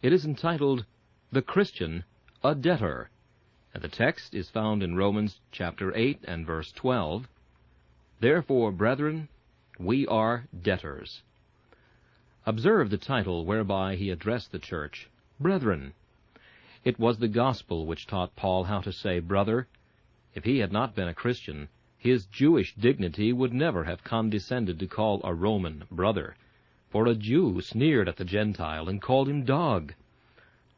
It is entitled, The Christian, a Debtor, and the text is found in Romans chapter 8 and verse 12. Therefore, brethren, we are debtors. Observe the title whereby he addressed the church, Brethren. It was the gospel which taught Paul how to say brother. If he had not been a Christian, his Jewish dignity would never have condescended to call a Roman brother, for a Jew sneered at the Gentile and called him dog.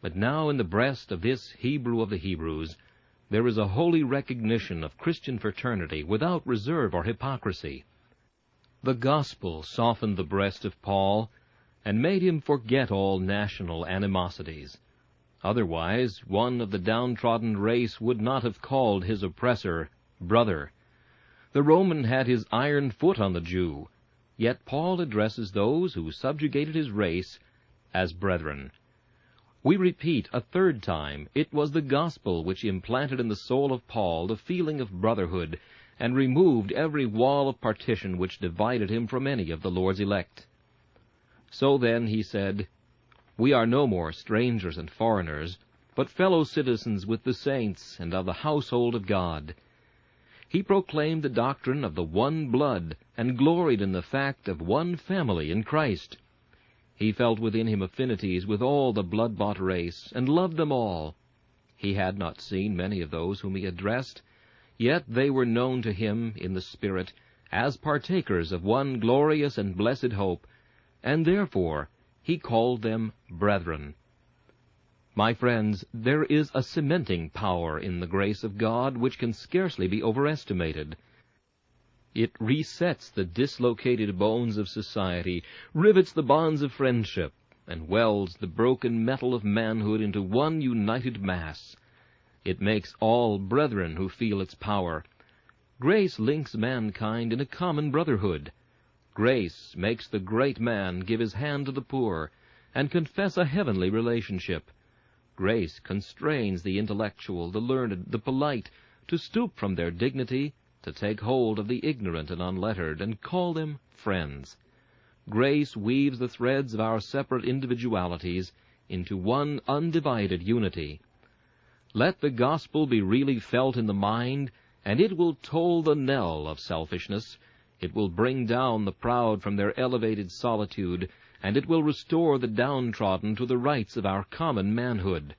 But now in the breast of this Hebrew of the Hebrews, there is a holy recognition of Christian fraternity without reserve or hypocrisy. The gospel softened the breast of Paul and made him forget all national animosities. Otherwise, one of the downtrodden race would not have called his oppressor brother. The Roman had his iron foot on the Jew, yet Paul addresses those who subjugated his race as brethren. We repeat a third time, it was the gospel which implanted in the soul of Paul the feeling of brotherhood, and removed every wall of partition which divided him from any of the Lord's elect. So then, he said, we are no more strangers and foreigners, but fellow citizens with the saints and of the household of God. He proclaimed the doctrine of the one blood, and gloried in the fact of one family in Christ. He felt within him affinities with all the blood-bought race, and loved them all. He had not seen many of those whom he addressed, yet they were known to him in the Spirit, as partakers of one glorious and blessed hope, and therefore he called them brethren. My friends, there is a cementing power in the grace of God which can scarcely be overestimated. It resets the dislocated bones of society, rivets the bonds of friendship, and welds the broken metal of manhood into one united mass. It makes all brethren who feel its power. Grace links mankind in a common brotherhood. Grace makes the great man give his hand to the poor, and confess a heavenly relationship. Grace constrains the intellectual, the learned, the polite, to stoop from their dignity, to take hold of the ignorant and unlettered, and call them friends. Grace weaves the threads of our separate individualities into one undivided unity. Let the gospel be really felt in the mind, and it will toll the knell of selfishness. It will bring down the proud from their elevated solitude, and it will restore the downtrodden to the rights of our common manhood.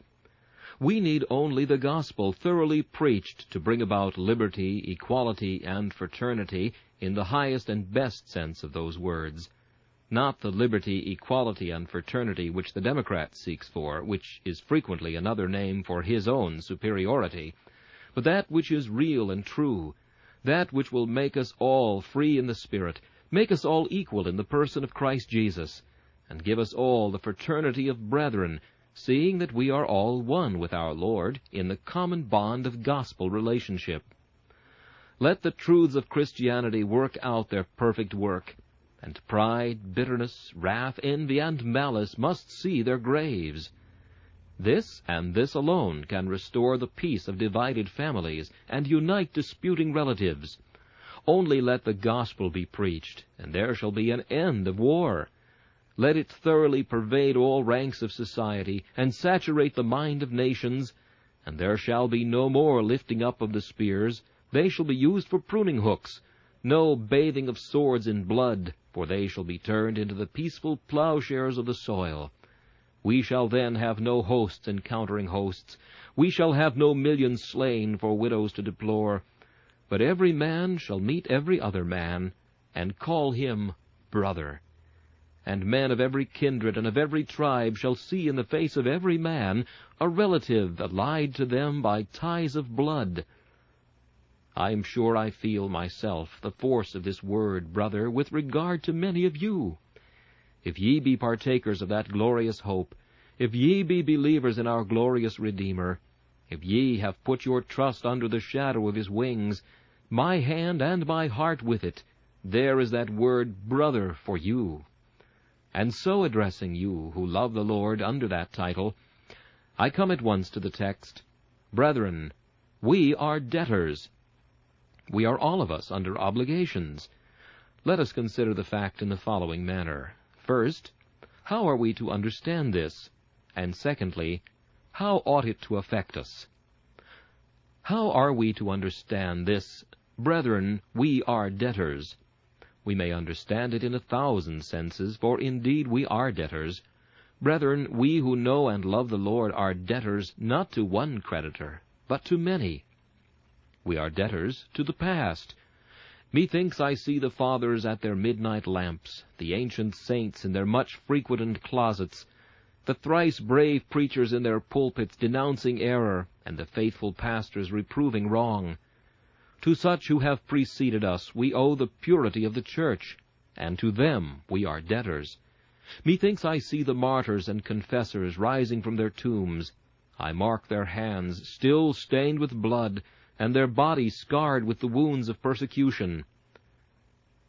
We need only the gospel thoroughly preached to bring about liberty, equality, and fraternity in the highest and best sense of those words. Not the liberty, equality, and fraternity which the Democrat seeks for, which is frequently another name for his own superiority, but that which is real and true, that which will make us all free in the Spirit, make us all equal in the person of Christ Jesus, and give us all the fraternity of brethren, seeing that we are all one with our Lord in the common bond of gospel relationship. Let the truths of Christianity work out their perfect work, and pride, bitterness, wrath, envy, and malice must see their graves. This and this alone can restore the peace of divided families and unite disputing relatives. Only let the gospel be preached, and there shall be an end of war. Let it thoroughly pervade all ranks of society, and saturate the mind of nations, and there shall be no more lifting up of the spears. They shall be used for pruning hooks. No bathing of swords in blood, for they shall be turned into the peaceful plowshares of the soil. We shall then have no hosts encountering hosts. We shall have no millions slain for widows to deplore. But every man shall meet every other man, and call him brother. And men of every kindred and of every tribe shall see in the face of every man a relative allied to them by ties of blood. I am sure I feel myself the force of this word, brother, with regard to many of you. If ye be partakers of that glorious hope, if ye be believers in our glorious Redeemer, if ye have put your trust under the shadow of his wings, my hand and my heart with it, there is that word brother for you. And so addressing you who love the Lord under that title, I come at once to the text, Brethren, we are debtors. We are all of us under obligations. Let us consider the fact in the following manner. First, how are we to understand this? And secondly, how ought it to affect us? How are we to understand this, "Brethren, we are debtors"? We may understand it in 1,000 senses, for indeed we are debtors. Brethren, we who know and love the Lord are debtors not to one creditor, but to many. We are debtors to the past. Methinks I see the fathers at their midnight lamps, the ancient saints in their much-frequented closets, the thrice brave preachers in their pulpits denouncing error, and the faithful pastors reproving wrong. To such who have preceded us we owe the purity of the church, and to them we are debtors. Methinks I see the martyrs and confessors rising from their tombs. I mark their hands still stained with blood, and their bodies scarred with the wounds of persecution.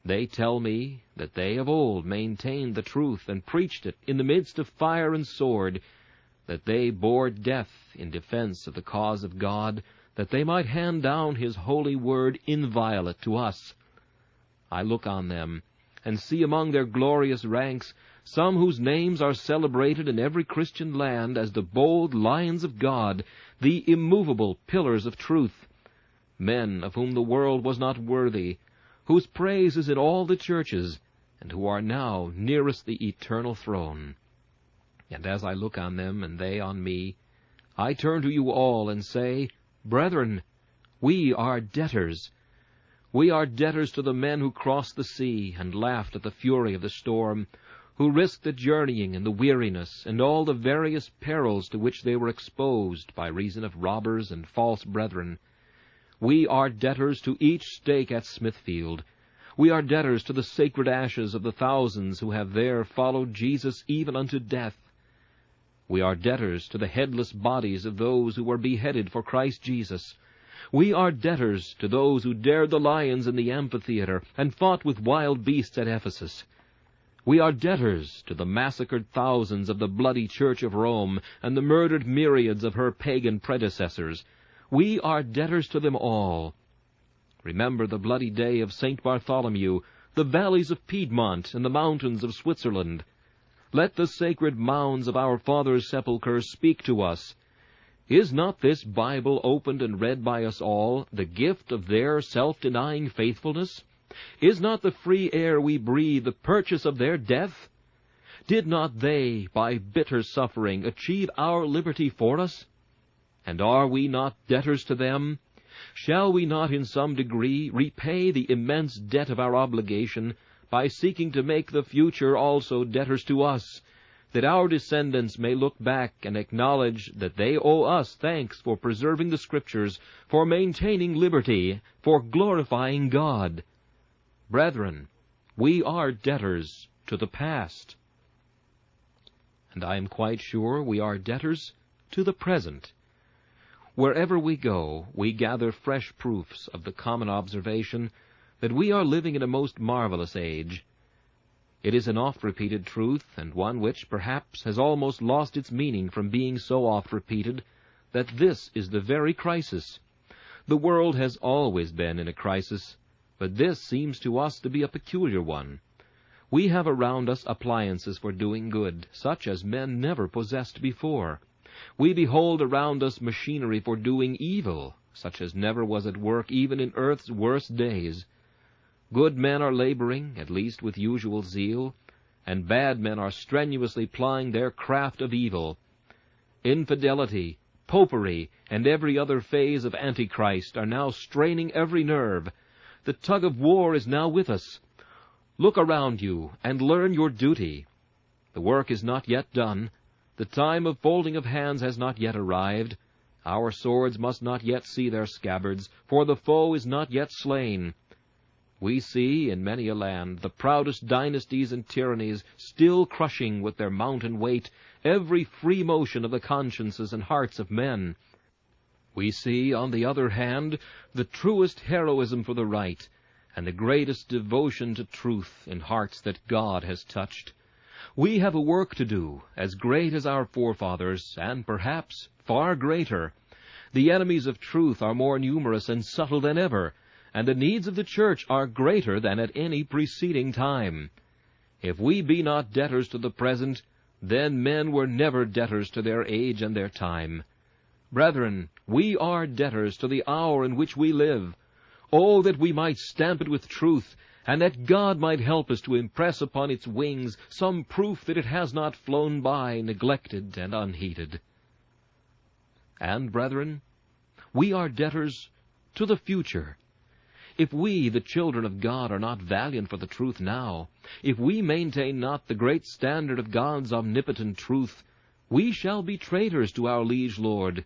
They tell me that they of old maintained the truth and preached it in the midst of fire and sword, that they bore death in defense of the cause of God, that they might hand down his holy word inviolate to us. I look on them, and see among their glorious ranks some whose names are celebrated in every Christian land as the bold lions of God, the immovable pillars of truth, men of whom the world was not worthy, whose praise is in all the churches, and who are now nearest the eternal throne. And as I look on them, and they on me, I turn to you all and say, "Brethren, we are debtors. We are debtors to the men who crossed the sea and laughed at the fury of the storm, who risked the journeying and the weariness and all the various perils to which they were exposed by reason of robbers and false brethren. We are debtors to each stake at Smithfield. We are debtors to the sacred ashes of the thousands who have there followed Jesus even unto death. We are debtors to the headless bodies of those who were beheaded for Christ Jesus. We are debtors to those who dared the lions in the amphitheater and fought with wild beasts at Ephesus. We are debtors to the massacred thousands of the bloody Church of Rome and the murdered myriads of her pagan predecessors. We are debtors to them all. Remember the bloody day of St. Bartholomew, the valleys of Piedmont, and the mountains of Switzerland. Let the sacred mounds of our fathers' sepulchres speak to us. Is not this Bible opened and read by us all, the gift of their self-denying faithfulness? Is not the free air we breathe the purchase of their death? Did not they, by bitter suffering, achieve our liberty for us? And are we not debtors to them? Shall we not in some degree repay the immense debt of our obligation by seeking to make the future also debtors to us, that our descendants may look back and acknowledge that they owe us thanks for preserving the Scriptures, for maintaining liberty, for glorifying God? Brethren, we are debtors to the past. And I am quite sure we are debtors to the present. Wherever we go, we gather fresh proofs of the common observation that we are living in a most marvelous age. It is an oft-repeated truth, and one which, perhaps, has almost lost its meaning from being so oft-repeated, that this is the very crisis. The world has always been in a crisis, but this seems to us to be a peculiar one. We have around us appliances for doing good, such as men never possessed before. We behold around us machinery for doing evil, such as never was at work even in earth's worst days. Good men are laboring, at least with usual zeal, and bad men are strenuously plying their craft of evil. Infidelity, popery, and every other phase of Antichrist are now straining every nerve. The tug of war is now with us. Look around you, and learn your duty. The work is not yet done. The time of folding of hands has not yet arrived. Our swords must not yet see their scabbards, for the foe is not yet slain. We see, in many a land, the proudest dynasties and tyrannies still crushing with their mountain weight every free motion of the consciences and hearts of men. We see, on the other hand, the truest heroism for the right, and the greatest devotion to truth in hearts that God has touched. We have a work to do, as great as our forefathers, and perhaps far greater. The enemies of truth are more numerous and subtle than ever, and the needs of the church are greater than at any preceding time. If we be not debtors to the present, Then men were never debtors to their age and their time. Brethren, we are debtors to the hour in which we live. Oh, that we might stamp it with truth, and that God might help us to impress upon its wings some proof that it has not flown by, neglected and unheeded. And, brethren, we are debtors to the future. If we, the children of God, are not valiant for the truth now, if we maintain not the great standard of God's omnipotent truth, we shall be traitors to our liege Lord.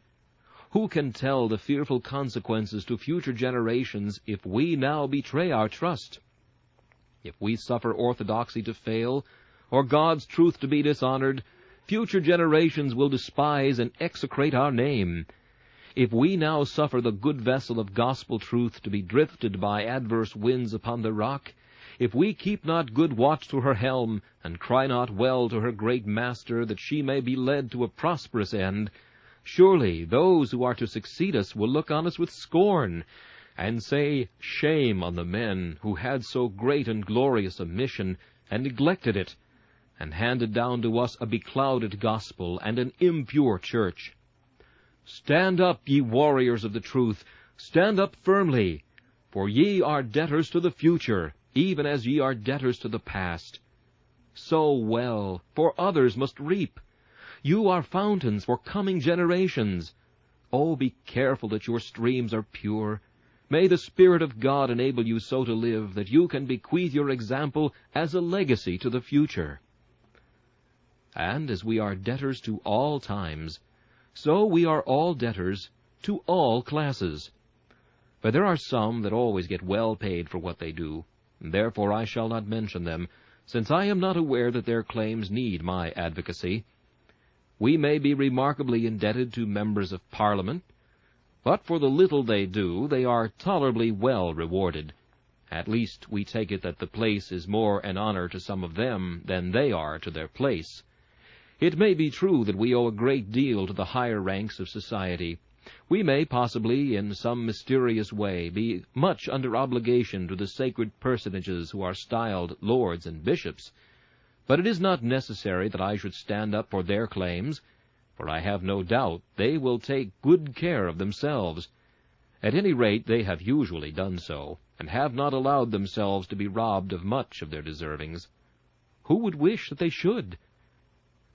Who can tell the fearful consequences to future generations if we now betray our trust? If we suffer orthodoxy to fail, or God's truth to be dishonored, future generations will despise and execrate our name. If we now suffer the good vessel of gospel truth to be drifted by adverse winds upon the rock, if we keep not good watch to her helm, and cry not well to her great master, that she may be led to a prosperous end, surely those who are to succeed us will look on us with scorn, and say, Shame on the men who had so great and glorious a mission, and neglected it, and handed down to us a beclouded gospel and an impure church. Stand up, ye warriors of the truth, stand up firmly, for ye are debtors to the future, even as ye are debtors to the past. Sow well, for others must reap. You are fountains for coming generations. Oh, be careful that your streams are pure. May the Spirit of God enable you so to live that you can bequeath your example as a legacy to the future. And as we are debtors to all times, so we are all debtors to all classes. For there are some that always get well paid for what they do, and therefore I shall not mention them, since I am not aware that their claims need my advocacy. We may be remarkably indebted to members of Parliament, but for the little they do, they are tolerably well rewarded. At least we take it that the place is more an honor to some of them than they are to their place. It may be true that we owe a great deal to the higher ranks of society. We may possibly, in some mysterious way, be much under obligation to the sacred personages who are styled lords and bishops. But it is not necessary that I should stand up for their claims, for I have no doubt they will take good care of themselves. At any rate, they have usually done so, and have not allowed themselves to be robbed of much of their deservings. Who would wish that they should?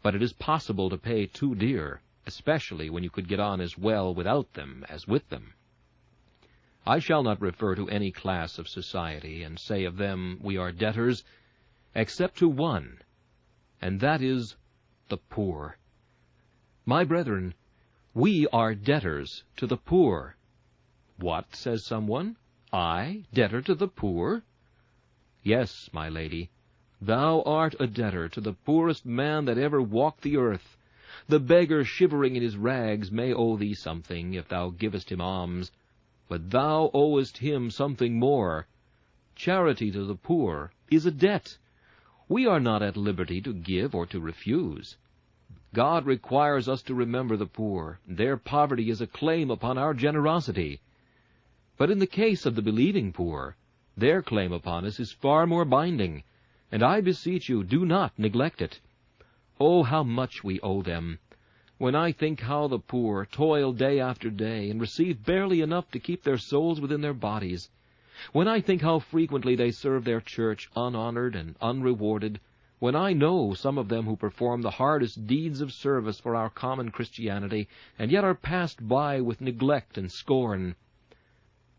But it is possible to pay too dear, especially when you could get on as well without them as with them. I shall not refer to any class of society and say of them we are debtors, except to one, and that is the poor. My brethren, we are debtors to the poor. What, says someone, I, debtor to the poor? Yes, my lady, thou art a debtor to the poorest man that ever walked the earth. The beggar shivering in his rags may owe thee something, if thou givest him alms, but thou owest him something more. Charity to the poor is a debt. We are not at liberty to give or to refuse. God requires us to remember the poor. Their poverty is a claim upon our generosity. But in the case of the believing poor, their claim upon us is far more binding, and I beseech you, do not neglect it. Oh, how much we owe them! When I think how the poor toil day after day, and receive barely enough to keep their souls within their bodies, when I think how frequently they serve their church unhonored and unrewarded, when I know some of them who perform the hardest deeds of service for our common Christianity, and yet are passed by with neglect and scorn,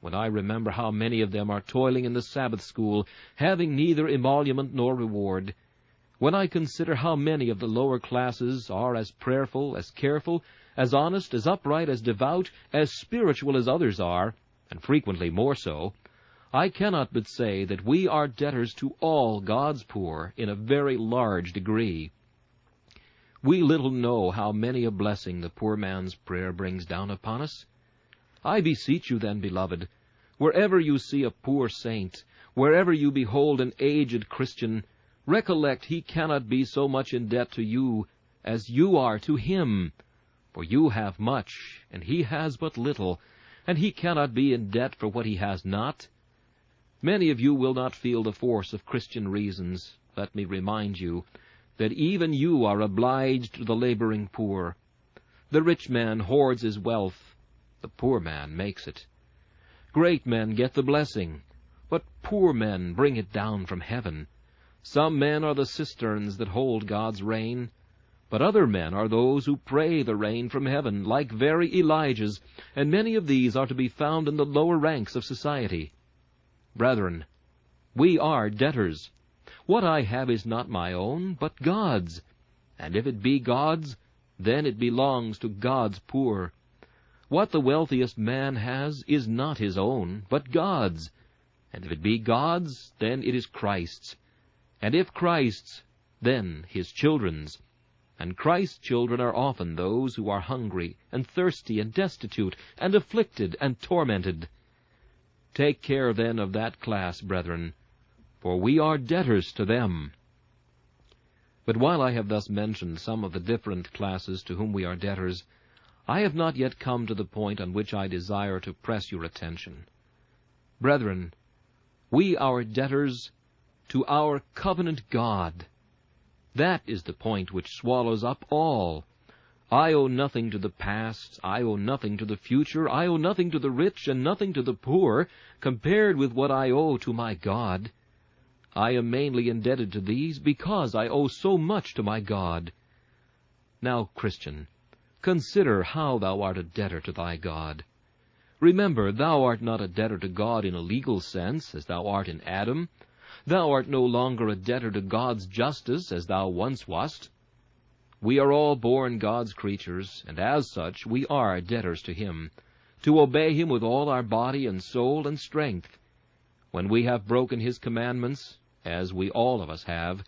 when I remember how many of them are toiling in the Sabbath school, having neither emolument nor reward, when I consider how many of the lower classes are as prayerful, as careful, as honest, as upright, as devout, as spiritual as others are, and frequently more so, I cannot but say that we are debtors to all God's poor in a very large degree. We little know how many a blessing the poor man's prayer brings down upon us. I beseech you then, beloved, wherever you see a poor saint, wherever you behold an aged Christian, recollect he cannot be so much in debt to you as you are to him. For you have much, and he has but little, and he cannot be in debt for what he has not. Many of you will not feel the force of Christian reasons. Let me remind you that even you are obliged to the laboring poor. The rich man hoards his wealth, the poor man makes it. Great men get the blessing, but poor men bring it down from heaven. Some men are the cisterns that hold God's rain, but other men are those who pray the rain from heaven, like very Elijahs, and many of these are to be found in the lower ranks of society. Brethren, we are debtors. What I have is not my own, but God's. And if it be God's, then it belongs to God's poor. What the wealthiest man has is not his own, but God's. And if it be God's, then it is Christ's. And if Christ's, then his children's. And Christ's children are often those who are hungry, and thirsty, and destitute, and afflicted, and tormented. Take care then of that class, brethren, for we are debtors to them. But while I have thus mentioned some of the different classes to whom we are debtors, I have not yet come to the point on which I desire to press your attention. Brethren, we are debtors to our covenant God. That is the point which swallows up all. I owe nothing to the past, I owe nothing to the future, I owe nothing to the rich and nothing to the poor, compared with what I owe to my God. I am mainly indebted to these because I owe so much to my God. Now, Christian, consider how thou art a debtor to thy God. Remember, thou art not a debtor to God in a legal sense, as thou art in Adam. Thou art no longer a debtor to God's justice, as thou once wast. We are all born God's creatures, and as such we are debtors to Him, to obey Him with all our body and soul and strength. When we have broken His commandments, as we all of us have,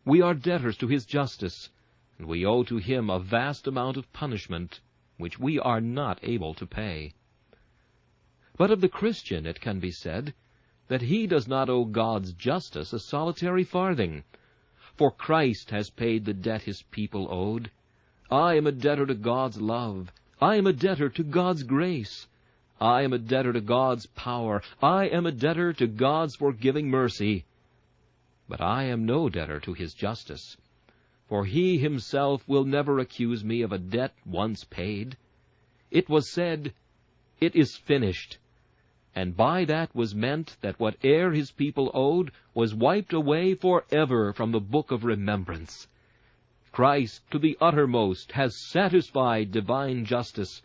we are debtors to His justice, and we owe to Him a vast amount of punishment, which we are not able to pay. But of the Christian it can be said that he does not owe God's justice a solitary farthing, for Christ has paid the debt His people owed. I am a debtor to God's love. I am a debtor to God's grace. I am a debtor to God's power. I am a debtor to God's forgiving mercy. But I am no debtor to His justice, for He Himself will never accuse me of a debt once paid. It was said, "It is finished," and by that was meant that whate'er His people owed was wiped away forever from the book of remembrance. Christ to the uttermost has satisfied divine justice.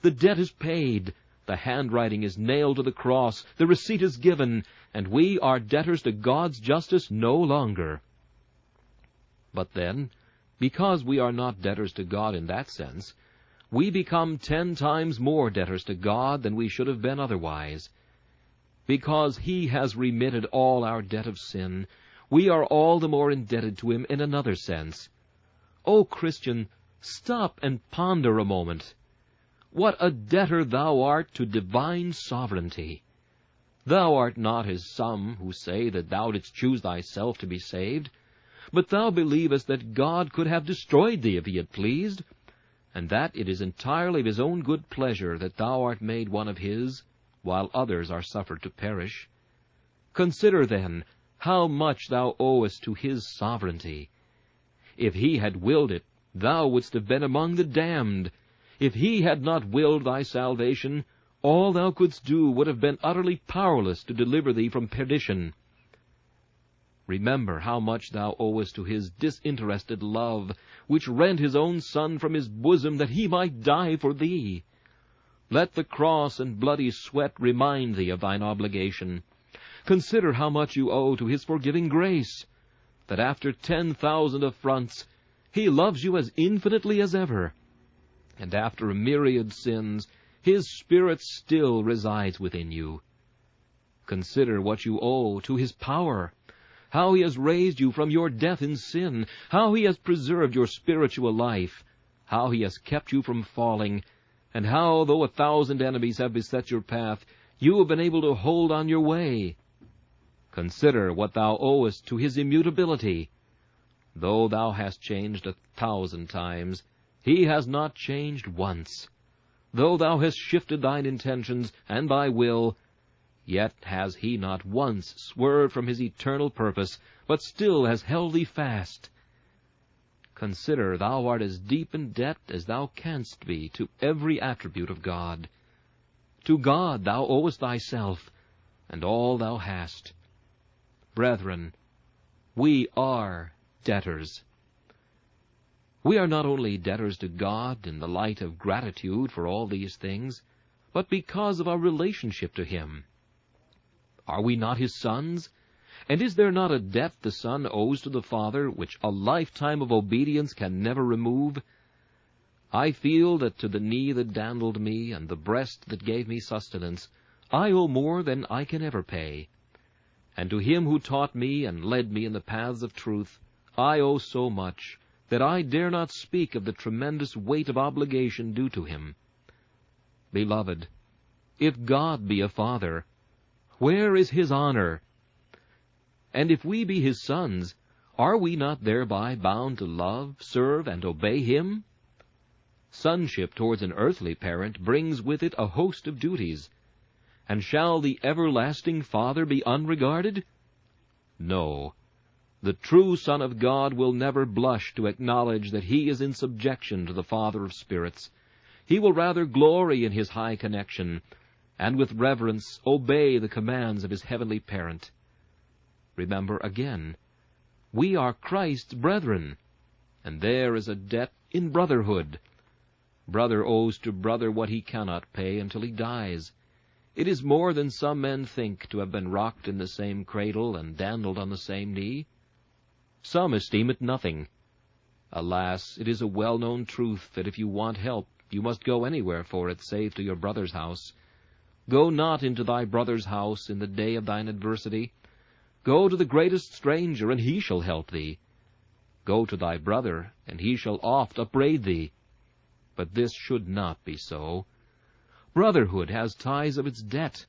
The debt is paid, the handwriting is nailed to the cross, the receipt is given, and we are debtors to God's justice no longer. But then, because we are not debtors to God in that sense, we become 10 times more debtors to God than we should have been otherwise. Because He has remitted all our debt of sin, we are all the more indebted to Him in another sense. O Christian, stop and ponder a moment. What a debtor thou art to divine sovereignty! Thou art not as some who say that thou didst choose thyself to be saved, but thou believest that God could have destroyed thee if He had pleased, and that it is entirely of His own good pleasure that thou art made one of His, while others are suffered to perish. Consider, then, how much thou owest to His sovereignty. If He had willed it, thou wouldst have been among the damned. If He had not willed thy salvation, all thou couldst do would have been utterly powerless to deliver thee from perdition. Remember how much thou owest to His disinterested love, which rent His own Son from His bosom that He might die for thee. Let the cross and bloody sweat remind thee of thine obligation. Consider how much you owe to His forgiving grace, that after 10,000 affronts He loves you as infinitely as ever, and after a myriad sins His Spirit still resides within you. Consider what you owe to His power, how He has raised you from your death in sin, how He has preserved your spiritual life, how He has kept you from falling, and how, though 1,000 enemies have beset your path, you have been able to hold on your way. Consider what thou owest to His immutability. Though thou hast changed 1,000 times, He has not changed once. Though thou hast shifted thine intentions and thy will, yet has He not once swerved from His eternal purpose, but still has held thee fast. Consider, thou art as deep in debt as thou canst be to every attribute of God. To God thou owest thyself, and all thou hast. Brethren, we are debtors. We are not only debtors to God in the light of gratitude for all these things, but because of our relationship to Him. Are we not His sons? And is there not a debt the Son owes to the Father, which a lifetime of obedience can never remove? I feel that to the knee that dandled me, and the breast that gave me sustenance, I owe more than I can ever pay. And to Him who taught me and led me in the paths of truth, I owe so much, that I dare not speak of the tremendous weight of obligation due to Him. Beloved, if God be a Father, where is His honor? And if we be His sons, are we not thereby bound to love, serve, and obey Him? Sonship towards an earthly parent brings with it a host of duties. And shall the everlasting Father be unregarded? No. The true Son of God will never blush to acknowledge that He is in subjection to the Father of spirits. He will rather glory in His high connection, and with reverence obey the commands of His heavenly parent. Remember again, we are Christ's brethren, and there is a debt in brotherhood. Brother owes to brother what he cannot pay until he dies. It is more than some men think to have been rocked in the same cradle and dandled on the same knee. Some esteem it nothing. Alas, it is a well-known truth that if you want help, you must go anywhere for it save to your brother's house. Go not into thy brother's house in the day of thine adversity. Go to the greatest stranger, and he shall help thee. Go to thy brother, and he shall oft upbraid thee. But this should not be so. Brotherhood has ties of its debt,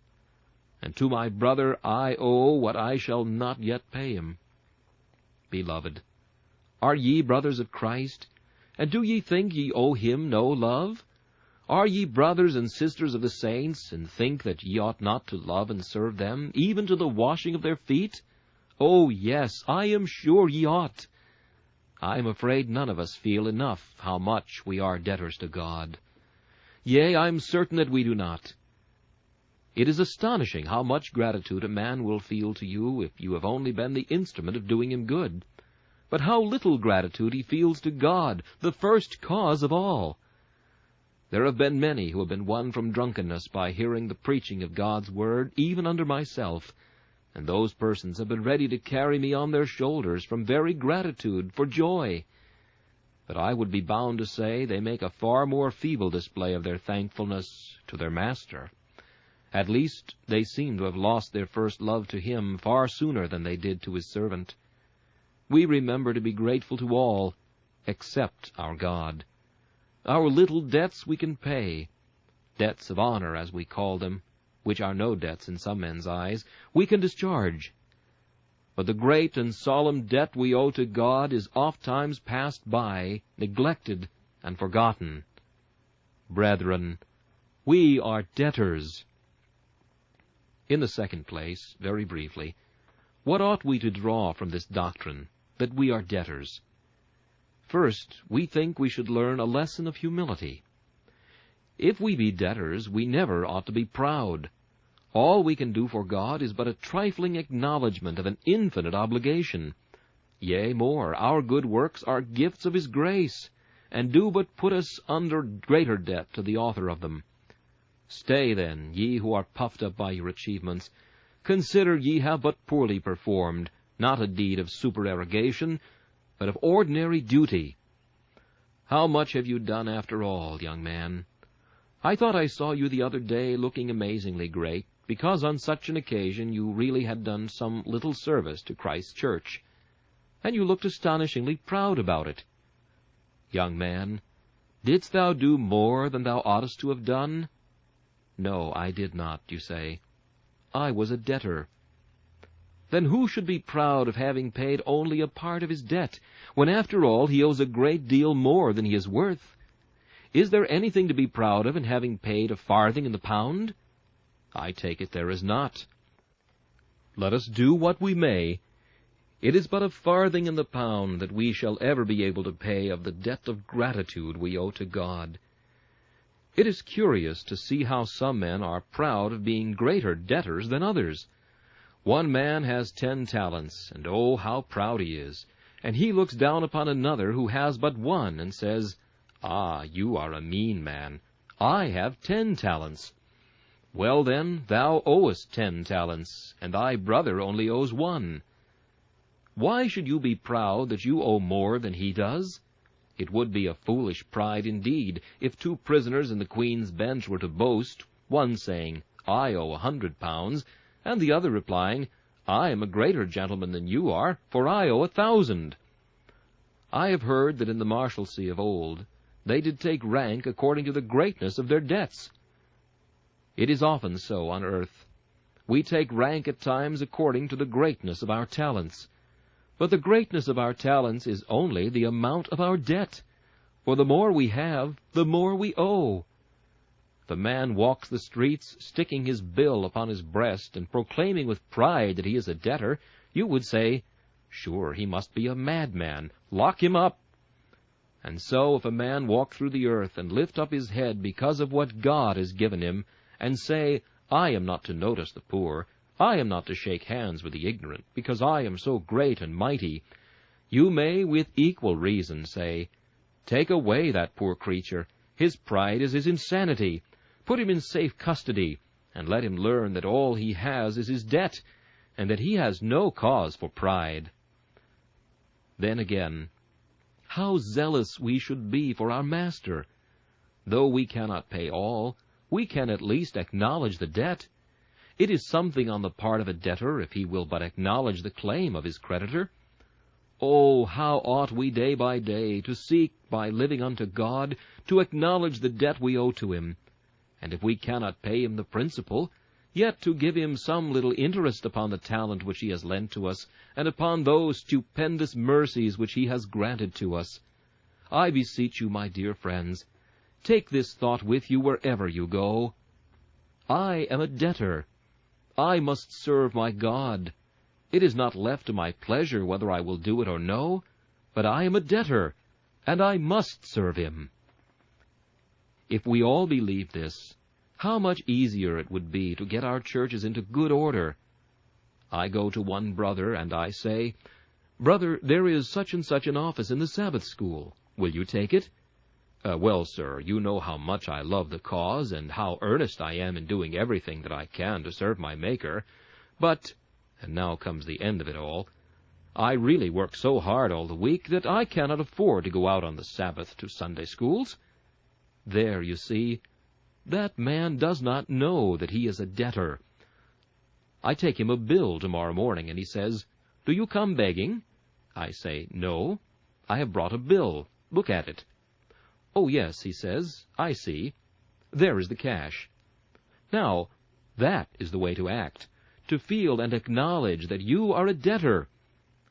and to my brother I owe what I shall not yet pay him. Beloved, are ye brothers of Christ? And do ye think ye owe Him no love? Are ye brothers and sisters of the saints, and think that ye ought not to love and serve them, even to the washing of their feet? Oh, yes, I am sure ye ought. I am afraid none of us feel enough how much we are debtors to God. Yea, I am certain that we do not. It is astonishing how much gratitude a man will feel to you if you have only been the instrument of doing him good, but how little gratitude he feels to God, the first cause of all. There have been many who have been won from drunkenness by hearing the preaching of God's word, even under myself, and those persons have been ready to carry me on their shoulders from very gratitude for joy. But I would be bound to say they make a far more feeble display of their thankfulness to their Master. At least they seem to have lost their first love to Him far sooner than they did to His servant. We remember to be grateful to all, except our God. Our little debts we can pay, debts of honor, as we call them, which are no debts in some men's eyes, we can discharge. But the great and solemn debt we owe to God is ofttimes passed by, neglected, and forgotten. Brethren, we are debtors. In the second place, very briefly, what ought we to draw from this doctrine, that we are debtors? First, we think we should learn a lesson of humility. If we be debtors, we never ought to be proud. All we can do for God is but a trifling acknowledgment of an infinite obligation. Yea, more, our good works are gifts of His grace, and do but put us under greater debt to the author of them. Stay, then, ye who are puffed up by your achievements. Consider ye have but poorly performed, not a deed of supererogation, but of ordinary duty. How much have you done after all, young man? I thought I saw you the other day looking amazingly great, because on such an occasion you really had done some little service to Christ's church, and you looked astonishingly proud about it. Young man, didst thou do more than thou oughtest to have done? No, I did not, you say. I was a debtor. Then who should be proud of having paid only a part of his debt, when after all he owes a great deal more than he is worth? Is there anything to be proud of in having paid a farthing in the pound? I take it there is not. Let us do what we may. It is but a farthing in the pound that we shall ever be able to pay of the debt of gratitude we owe to God. It is curious to see how some men are proud of being greater debtors than others. One man has 10 talents, and oh, how proud he is! And he looks down upon another who has but 1, and says, "Ah, you are a mean man. I have 10 talents. Well then, thou owest 10 talents, and thy brother only owes 1. Why should you be proud that you owe more than he does? It would be a foolish pride indeed if 2 prisoners in the Queen's Bench were to boast, one saying, 'I owe 100 pounds,' and the other replying, 'I am a greater gentleman than you are, for I owe 1,000. I have heard that in the Marshalsea of old they did take rank according to the greatness of their debts. It is often so on earth. We take rank at times according to the greatness of our talents. But the greatness of our talents is only the amount of our debt, for the more we have, the more we owe. If a man walks the streets sticking his bill upon his breast and proclaiming with pride that he is a debtor, you would say, "Sure, he must be a madman. Lock him up." And so if a man walk through the earth and lift up his head because of what God has given him, and say, "I am not to notice the poor, I am not to shake hands with the ignorant, because I am so great and mighty," you may with equal reason say, "Take away that poor creature. His pride is his insanity. Put him in safe custody, and let him learn that all he has is his debt, and that he has no cause for pride." Then again, how zealous we should be for our master! Though we cannot pay all, we can at least acknowledge the debt. It is something on the part of a debtor if he will but acknowledge the claim of his creditor. Oh, how ought we day by day to seek, by living unto God, to acknowledge the debt we owe to him, and if we cannot pay him the principal, yet to give him some little interest upon the talent which he has lent to us, and upon those stupendous mercies which he has granted to us. I beseech you, my dear friends, take this thought with you wherever you go. I am a debtor. I must serve my God. It is not left to my pleasure whether I will do it or no, but I am a debtor, and I must serve him. If we all believe this, how much easier it would be to get our churches into good order. I go to one brother, and I say, "Brother, there is such and such an office in the Sabbath school. Will you take it?" "Well, sir, you know how much I love the cause, and how earnest I am in doing everything that I can to serve my Maker. But," and now comes the end of it all, "I really work so hard all the week that I cannot afford to go out on the Sabbath to Sunday schools." There, you see, that man does not know that he is a debtor. I take him a bill tomorrow morning, and he says, "Do you come begging?" I say, "No, I have brought a bill. Look at it." "Oh, yes," he says, "I see. There is the cash." Now, that is the way to act, to feel and acknowledge that you are a debtor.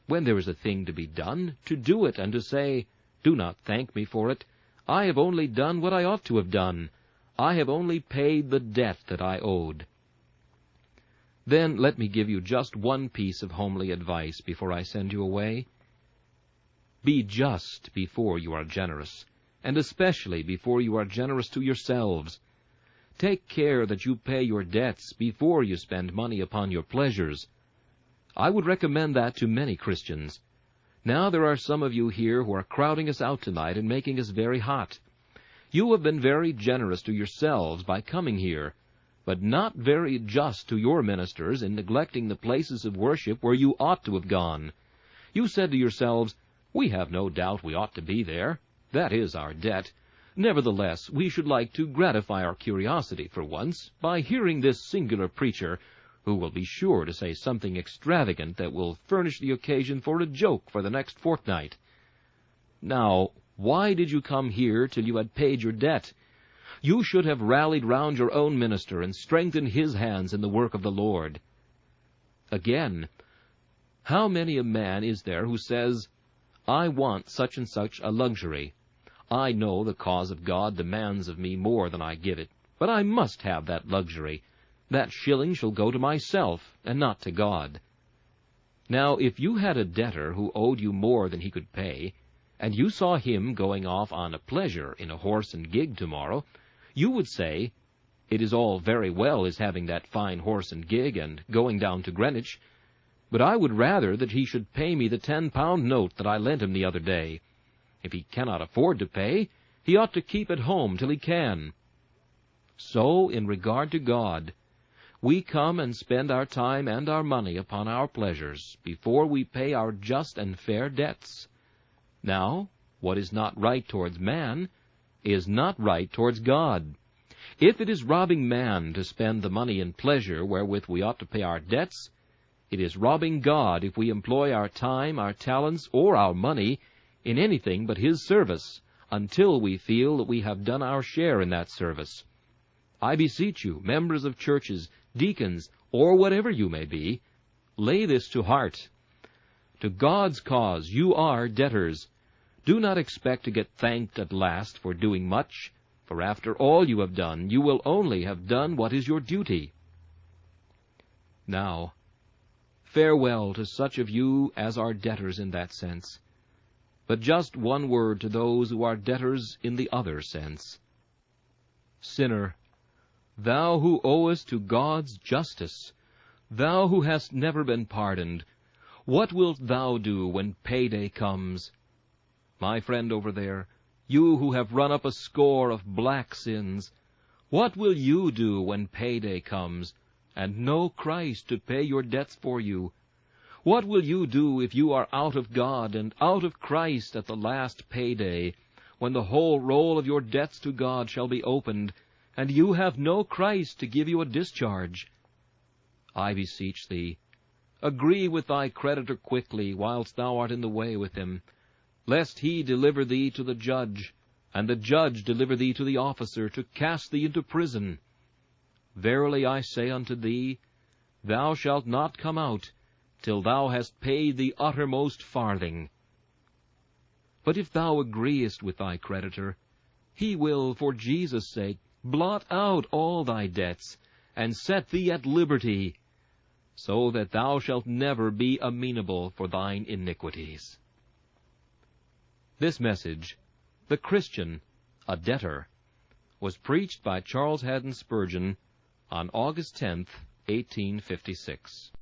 When there is a thing to be done, to do it, and to say, "Do not thank me for it. I have only done what I ought to have done. I have only paid the debt that I owed." Then let me give you just one piece of homely advice before I send you away. Be just before you are generous, and especially before you are generous to yourselves. Take care that you pay your debts before you spend money upon your pleasures. I would recommend that to many Christians. Now there are some of you here who are crowding us out tonight and making us very hot. You have been very generous to yourselves by coming here, but not very just to your ministers in neglecting the places of worship where you ought to have gone. You said to yourselves, "We have no doubt we ought to be there. That is our debt. Nevertheless, we should like to gratify our curiosity for once by hearing this singular preacher, who will be sure to say something extravagant that will furnish the occasion for a joke for the next fortnight." Now, why did you come here till you had paid your debt? You should have rallied round your own minister and strengthened his hands in the work of the Lord. Again, how many a man is there who says, "I want such and such a luxury. I know the cause of God demands of me more than I give it, but I must have that luxury. That shilling shall go to myself, and not to God." Now, if you had a debtor who owed you more than he could pay, and you saw him going off on a pleasure in a horse and gig tomorrow, you would say, "It is all very well his having that fine horse and gig and going down to Greenwich, but I would rather that he should pay me the 10-pound note that I lent him the other day. If he cannot afford to pay, he ought to keep at home till he can." So, in regard to God, we come and spend our time and our money upon our pleasures before we pay our just and fair debts. Now, what is not right towards man is not right towards God. If it is robbing man to spend the money in pleasure wherewith we ought to pay our debts, it is robbing God if we employ our time, our talents, or our money in anything but His service, until we feel that we have done our share in that service. I beseech you, members of churches, deacons, or whatever you may be, lay this to heart. To God's cause you are debtors. Do not expect to get thanked at last for doing much, for after all you have done, you will only have done what is your duty. Now, farewell to such of you as are debtors in that sense. But just one word to those who are debtors in the other sense. Sinner, thou who owest to God's justice, thou who hast never been pardoned, what wilt thou do when payday comes? My friend over there, you who have run up a score of black sins, what will you do when payday comes, and know Christ to pay your debts for you? What will you do if you are out of God and out of Christ at the last payday, when the whole roll of your debts to God shall be opened, and you have no Christ to give you a discharge? I beseech thee, agree with thy creditor quickly, whilst thou art in the way with him, lest he deliver thee to the judge, and the judge deliver thee to the officer, to cast thee into prison. Verily I say unto thee, thou shalt not come out, till thou hast paid the uttermost farthing. But if thou agreest with thy creditor, he will, for Jesus' sake, blot out all thy debts, and set thee at liberty, so that thou shalt never be amenable for thine iniquities. This message, The Christian, a Debtor, was preached by Charles Haddon Spurgeon on August 10th, 1856.